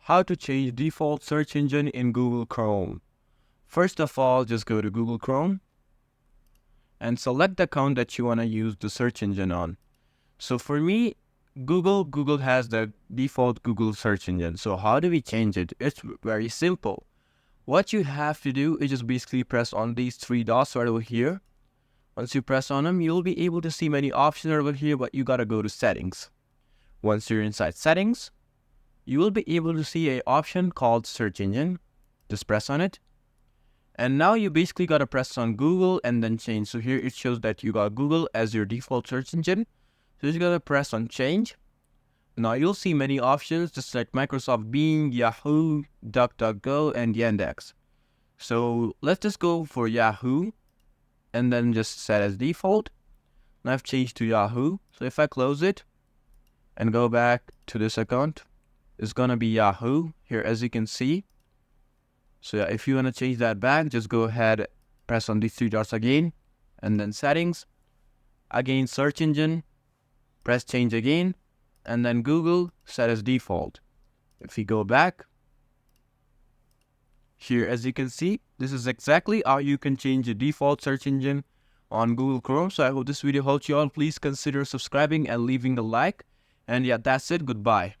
How to change default search engine in Google Chrome. First of all, just go to Google Chrome and select the account that you want to use the search engine on. So for me, Google has the default Google search engine. So how do we change it? It's very simple. What you have to do is just basically press on these three dots right over here. Once you press on them, you'll be able to see many options over here, but you gotta go to settings. Once you're inside settings, you will be able to see an option called search engine. Just press on it. And now you basically gotta press on Google and then change. So here it shows that you got Google as your default search engine. So you just gotta press on change. Now you'll see many options just like Microsoft Bing, Yahoo, DuckDuckGo, and Yandex. So let's just go for Yahoo and then just set as default. Now I've changed to Yahoo. So if I close it and go back to this account, it's gonna be Yahoo here as you can see. So yeah, if you wanna change that back, just go ahead, press on these three dots again, and then settings, again search engine, press change again, and then Google set as default. If we go back, here as you can see, this is exactly how you can change the default search engine on Google Chrome. So I hope this video helped you all. Please consider subscribing and leaving a like. And yeah, that's it. Goodbye.